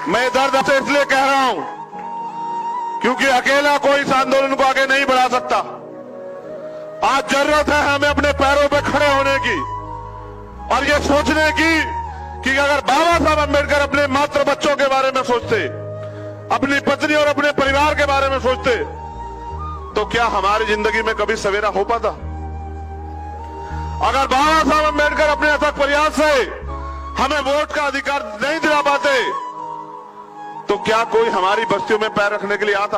मैं दर्द से इसलिए कह रहा हूं क्योंकि अकेला कोई इस आंदोलन को आगे नहीं बढ़ा सकता। आज जरूरत है हमें अपने पैरों पे खड़े होने की और ये सोचने की कि अगर बाबा साहब अम्बेडकर अपने मात्र बच्चों के बारे में सोचते, अपनी पत्नी और अपने परिवार के बारे में सोचते, तो क्या हमारी जिंदगी में कभी सवेरा हो पाता? अगर बाबा साहब अम्बेडकर अपने अथक प्रयास से हमें वोट का अधिकार नहीं दिला पाते, तो क्या कोई हमारी बस्तियों में पैर रखने के लिए आता?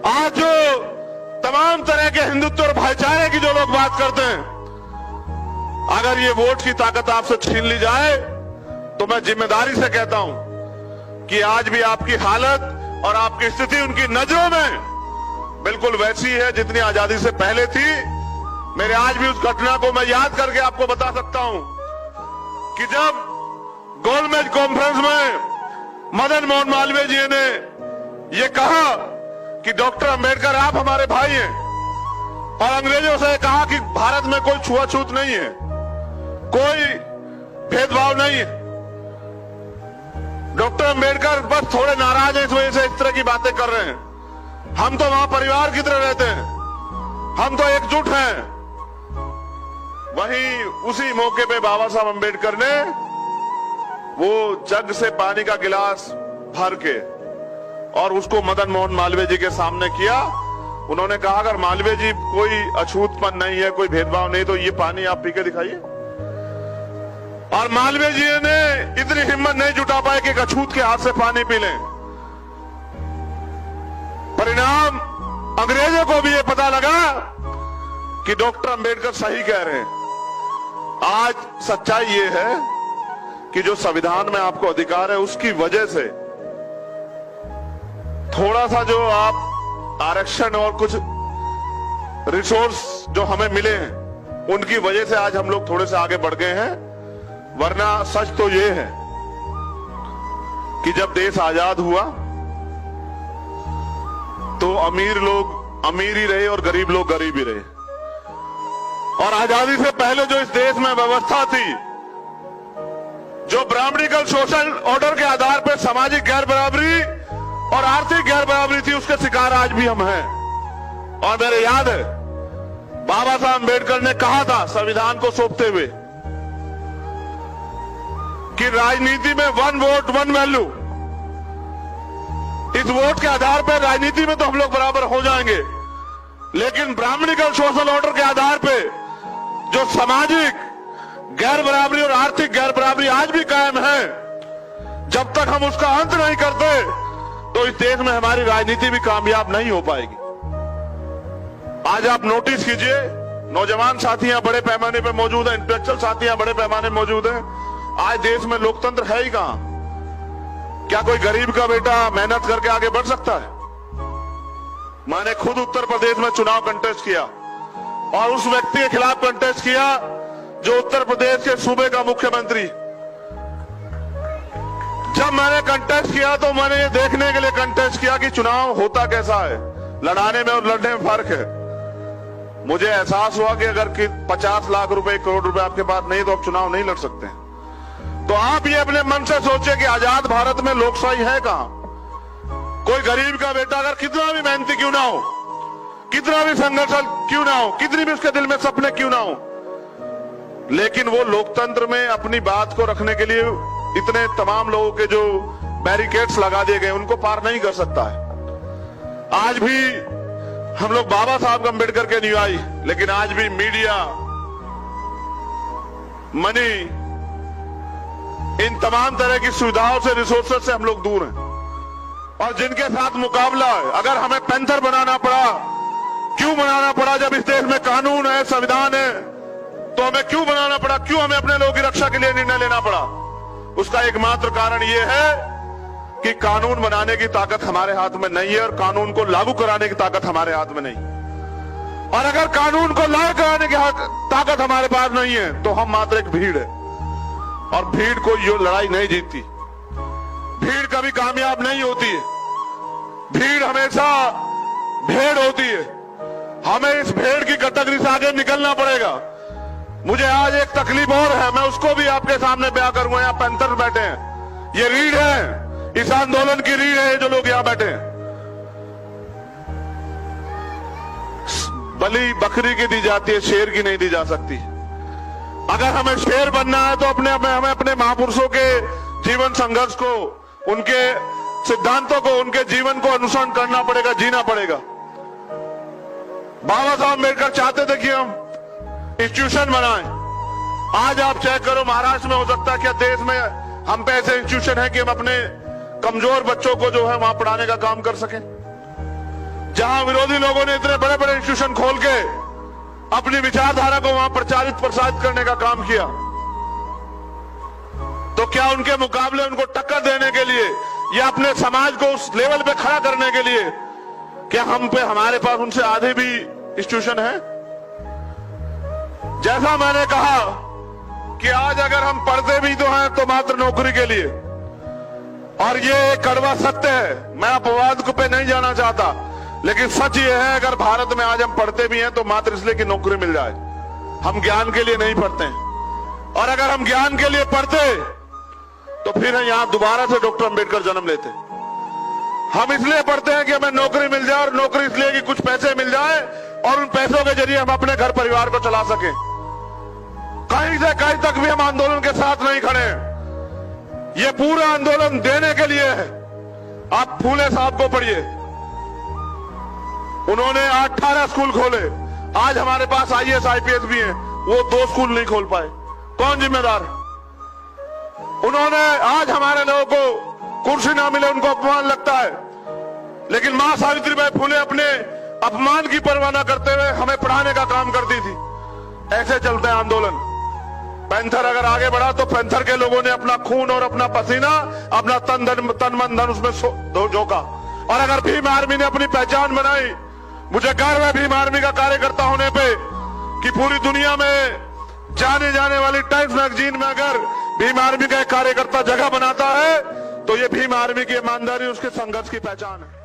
आज जो तमाम तरह के हिंदुत्व और भाईचारे की जो लोग बात करते हैं, अगर ये वोट की ताकत आपसे छीन ली जाए, तो मैं जिम्मेदारी से कहता हूं कि आज भी आपकी हालत और आपकी स्थिति उनकी नजरों में बिल्कुल वैसी है जितनी आजादी से पहले थी। मेरे आज भी उस घटना को मैं याद करके आपको बता सकता हूं कि जब गोलमेज कॉन्फ्रेंस में मदन मोहन मालवीय जी ने यह कहा कि डॉक्टर अंबेडकर आप हमारे भाई हैं, और अंग्रेजों से कहा कि भारत में कोई छुआछूत नहीं है, कोई भेदभाव नहीं है। डॉक्टर अंबेडकर बस थोड़े नाराज हैं, इस वजह से इस तरह की बातें कर रहे हैं। हम तो वहां परिवार की तरह रहते हैं, हम तो एकजुट हैं। वहीं उसी मौके पे बाबा साहब अंबेडकर ने वो जग से पानी का गिलास भर के और उसको मदन मोहन मालवीय जी के सामने किया। उन्होंने कहा अगर मालवीय जी कोई अछूतपन नहीं है, कोई भेदभाव नहीं, तो ये पानी आप पी के दिखाइए। और मालवीय जी ने इतनी हिम्मत नहीं जुटा पाए कि अछूत के हाथ से पानी पी लें। परिणाम अंग्रेजों को भी ये पता लगा कि डॉक्टर अंबेडकर सही कह रहे हैं। आज सच्चाई ये है कि जो संविधान में आपको अधिकार है, उसकी वजह से थोड़ा सा जो आप आरक्षण और कुछ रिसोर्स जो हमें मिले हैं, उनकी वजह से आज हम लोग थोड़े से आगे बढ़ गए हैं। वरना सच तो ये है कि जब देश आजाद हुआ तो अमीर लोग अमीर ही रहे और गरीब लोग गरीब ही रहे। और आजादी से पहले जो इस देश में व्यवस्था थी, जो ब्राह्मणिकल सोशल ऑर्डर के आधार पर सामाजिक गैर बराबरी और आर्थिक गैर बराबरी थी, उसके शिकार आज भी हम हैं। और मेरे याद है बाबा साहब अम्बेडकर ने कहा था संविधान को सौंपते हुए कि राजनीति में वन वोट वन वैल्यू, इस वोट के आधार पर राजनीति में तो हम लोग बराबर हो जाएंगे, लेकिन ब्राह्मणिकल सोशल ऑर्डर के आधार पर जो सामाजिक गैर बराबरी और आर्थिक गैर बराबरी आज भी कायम है, जब तक हम उसका अंत नहीं करते तो इस देश में हमारी राजनीति भी कामयाब नहीं हो पाएगी। आज आप नोटिस कीजिए, नौजवान साथियां बड़े पैमाने पर मौजूद हैं, इंटेलेक्चुअल साथियां बड़े पैमाने मौजूद हैं। आज देश में लोकतंत्र है ही कहां? क्या कोई गरीब का बेटा मेहनत करके आगे बढ़ सकता है? मैंने खुद उत्तर प्रदेश में चुनाव कंटेस्ट किया और उस व्यक्ति के खिलाफ कंटेस्ट किया जो उत्तर प्रदेश के सूबे का मुख्यमंत्री। जब मैंने कंटेस्ट किया तो मैंने ये देखने के लिए कंटेस्ट किया कि चुनाव होता कैसा है, लड़ाने में और लड़ने में फर्क है। मुझे एहसास हुआ कि अगर 50 लाख रुपए 1 करोड़ रुपए आपके पास नहीं तो आप चुनाव नहीं लड़ सकते। तो आप ये अपने मन से सोचिए कि आजाद भारत में लोकशाही है कहां? कोई गरीब का बेटा अगर कितना भी मेहनती क्यों ना हो, कितना भी संघर्ष क्यों ना हो, कितनी भी उसके दिल में सपने क्यों ना हो, लेकिन वो लोकतंत्र में अपनी बात को रखने के लिए इतने तमाम लोगों के जो बैरिकेड्स लगा दिए गए, उनको पार नहीं कर सकता है। आज भी हम लोग बाबा साहब अम्बेडकर के अनुयायी, लेकिन आज भी मीडिया, मनी, इन तमाम तरह की सुविधाओं से, रिसोर्सेज से हम लोग दूर हैं। और जिनके साथ मुकाबला है, अगर हमें पैंथर बनाना पड़ा, क्यों बनाना पड़ा? जब इस देश में कानून है, संविधान है, तो हमें क्यों बनाना पड़ा? क्यों हमें अपने लोगों की रक्षा के लिए निर्णय लेना पड़ा? उसका एकमात्र कारण यह है कि कानून बनाने की ताकत हमारे हाथ में नहीं है और कानून को लागू कराने की ताकत हमारे हाथ में नहीं। और अगर कानून को लागू कराने की ताकत हमारे पास नहीं है तो हम मात्र एक भीड़ है, और भीड़ कोई यो लड़ाई नहीं जीतती, भीड़ कभी कामयाब नहीं होती है, भीड़ हमेशा भेड़ होती है। हमें इस भेड़ की कैटेगरी से आगे निकलना पड़ेगा। मुझे आज एक तकलीफ और है, मैं उसको भी आपके सामने बयां करूंगा। यहाँ पैंथर बैठे हैं, ये रीढ़ है, इस आंदोलन की रीढ़ है जो लोग यहां बैठे हैं। बलि बकरी की दी जाती है, शेर की नहीं दी जा सकती। अगर हमें शेर बनना है तो हमें अपने महापुरुषों के जीवन संघर्ष को, उनके सिद्धांतों को, उनके जीवन को अनुसरण करना पड़ेगा, जीना पड़ेगा। बाबा साहब अम्बेडकर चाहते थे कि हम इंस्टीट्यूशन बनाएं। आज आप चेक करो, महाराष्ट्र में हो सकता है क्या देश में हम पे ऐसे इंस्टीट्यूशन है कि हम अपने कमजोर बच्चों को जो है वहां पढ़ाने का काम कर सकें। जहां विरोधी लोगों ने इतने बड़े बड़े इंस्टीट्यूशन खोल के अपनी विचारधारा को वहां प्रचारित प्रसारित करने का काम किया, तो क्या उनके मुकाबले उनको टक्कर देने के लिए या अपने समाज को उस लेवल पे खड़ा करने के लिए क्या हमारे पास उनसे आधे भी इंस्टीट्यूशन है? जैसा मैंने कहा कि आज अगर हम पढ़ते भी तो हैं तो मात्र नौकरी के लिए, और ये एक कड़वा सत्य है। मैं अपवाद को पे नहीं जाना चाहता, लेकिन सच ये है, अगर भारत में आज हम पढ़ते भी हैं तो मात्र इसलिए कि नौकरी मिल जाए। हम ज्ञान के लिए नहीं पढ़ते हैं। और अगर हम ज्ञान के लिए पढ़ते तो फिर यहां दोबारा से डॉक्टर अंबेडकर जन्म लेते। हम इसलिए पढ़ते हैं कि हमें नौकरी मिल जाए, और नौकरी इसलिए कि कुछ पैसे मिल जाए और उन पैसों के जरिए हम अपने घर परिवार को चला सकें। कहीं से कहीं तक भी हम आंदोलन के साथ नहीं खड़े हैं। ये पूरा आंदोलन देने के लिए है। आप फूले साहब को पढ़िए, उन्होंने 18 स्कूल खोले। आज हमारे पास IAS IPS भी हैं, वो 2 स्कूल नहीं खोल पाए। कौन जिम्मेदार है? उन्होंने, आज हमारे लोगों को कुर्सी ना मिले उनको अपमान लगता है, लेकिन मां सावित्रीबाई फुले अपने अपमान की परवाह न करते हुए हमें पढ़ाने का काम करती थी। ऐसे चलते हैं आंदोलन। पैंथर अगर आगे बढ़ा तो पैंथर के लोगों ने अपना खून और अपना पसीना, अपना तन मन धन उसमें झोंका। और अगर भीम आर्मी ने अपनी पहचान बनाई, मुझे गर्व है भीम आर्मी का कार्यकर्ता होने पे कि पूरी दुनिया में जाने जाने वाली टाइम्स मैगजीन में अगर भीम आर्मी का एक कार्यकर्ता जगह बनाता है तो ये भीम आर्मी की ईमानदारी, उसके संघर्ष की पहचान है।